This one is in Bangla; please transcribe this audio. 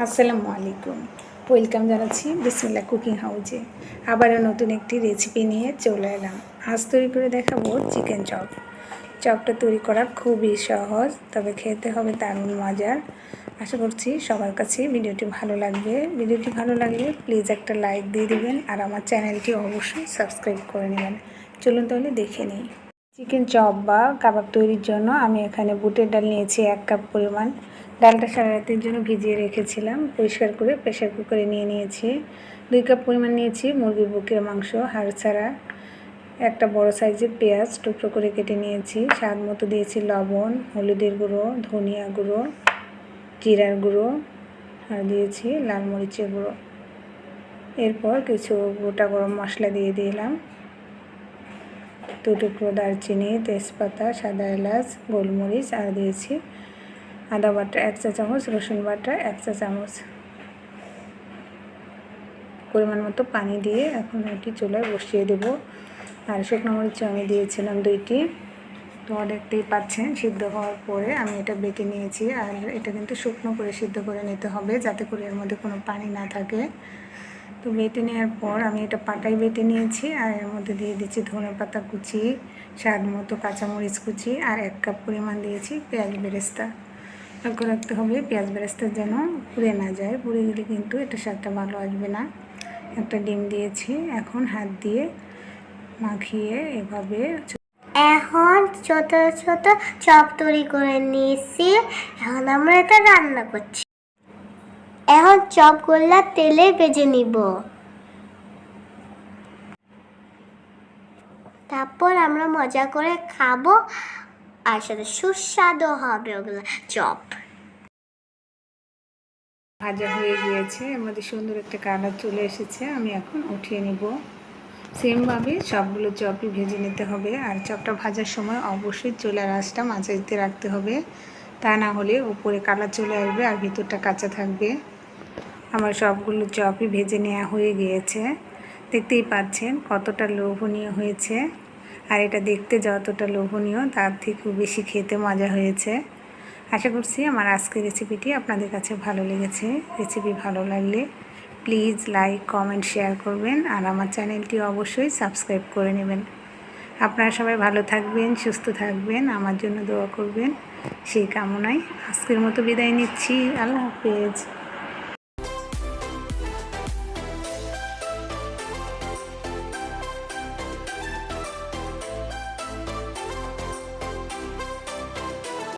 আসসালামু আলাইকুম। ওয়েলকাম জানাচ্ছি বিসমিল্লাহ কুকিং হাউজে। আবারও নতুন একটি রেসিপি নিয়ে চলে এলাম। আজ তৈরি করে দেখাবো চিকেন চপ। চপটা তৈরি করা খুবই সহজ, তবে খেতে হবে দারুণ মজার। আশা করছি সবার কাছে ভিডিওটি ভালো লাগবে। ভিডিওটি ভালো লাগলে প্লিজ একটা লাইক দিয়ে দেবেন আর আমার চ্যানেলটি অবশ্যই সাবস্ক্রাইব করে নেবেন। চলুন তাহলে দেখে নিই। চিকেন চপ বা কাবাব তৈরির জন্য আমি এখানে বুটের ডাল নিয়েছি 1 কাপ পরিমাণ। ডালটা সারা রাতের জন্য ভিজিয়ে রেখেছিলাম। পরিষ্কার করে প্রেশার কুকারে নিয়ে নিয়েছি। 2 কাপ পরিমাণ নিয়েছি মুরগির বুকের মাংস হাড় ছাড়া। একটা বড় সাইজের পেঁয়াজ টুকরো করে কেটে নিয়েছি। স্বাদ মতো দিয়েছি লবণ, হলুদের গুঁড়ো, ধনিয়া গুঁড়ো, জিরার গুঁড়ো আর দিয়েছি লাল মরিচের গুঁড়ো। এরপর কিছু গোটা গরম মশলা দিয়ে দিলাম। 2 টুকরো দারচিনি, তেজপাতা, সাদা এলাচ, গোলমরিচ আর দিয়েছি আদা বাটা 1 চা চামচ, রসুন বাটা 1 চা চামচ। পরিমাণ মতো পানি দিয়ে এখন এটি চুলায় বসিয়ে দেব। আর শুকনো মরিচ আমি দিয়েছিলাম 2টি। তো দেখতেই পাচ্ছেন সিদ্ধ হওয়ার পরে আমি এটা বেটে নিয়েছি। আর এটা কিন্তু শুকনো করে সিদ্ধ করে নিতে হবে, যাতে করে এর মধ্যে কোনো পানি না থাকে। তো বেটে নেওয়ার পর আমি এটা পাটায় বেটে নিয়েছি। আর এর মধ্যে দিয়ে দিচ্ছি ধনেপাতা কুচি, স্বাদ মতো কাঁচামরিচ কুচি আর 1 কাপ পরিমাণ দিয়েছি পেঁয়াজ বেরেস্তা। লক্ষ্য রাখতে হবে পেঁয়াজ বেরেস্তা যেন পুড়ে না যায়, পুড়ে গেলে কিন্তু এটা স্বাদটা ভালো আসবে না। একটা ডিম দিয়েছি। এখন হাত দিয়ে মাখিয়ে এভাবে এখন ছোট ছোট চপ তৈরি করে নিয়েছি। এখন আমরা এটা রান্না করছি। এখন চপগুলো তেলে ভেজে নিব, তারপর আমরা মজা করে খাবো। আর সাথে সুস্বাদু হবে ওগুলো চপ। ভাজা হয়ে গিয়েছে, এর মধ্যে সুন্দর একটা কালার চলে এসেছে। আমি এখন উঠিয়ে নিব। সেমভাবে সবগুলো চপই ভেজে নিতে হবে। আর চপটা ভাজার সময় অবশ্যই চুলার আঁচটা মাঝারিতে রাখতে হবে, তা না হলে উপরে কালার চলে আসবে আর ভিতরটা কাঁচা থাকবে। আমার সবগুলো চপই ভেজে নেওয়া হয়ে গিয়েছে। দেখতেই পাচ্ছেন কতটা লোভনীয় হয়েছে। আর এটা দেখতে যতটা লোভনীয় তার থেকেও বেশি খেতে মজা হয়েছে। আশা করছি আমার আজকের রেসিপিটি আপনাদের কাছে ভালো লেগেছে। রেসিপি ভালো লাগলে প্লিজ লাইক, কমেন্ট, শেয়ার করবেন আর আমার চ্যানেলটি অবশ্যই সাবস্ক্রাইব করে নেবেন। আপনারা সবাই ভালো থাকবেন, সুস্থ থাকবেন, আমার জন্য দোয়া করবেন, সেই কামনায় আজকের মতো বিদায় নিচ্ছি। আল্লাহ হাফেজ।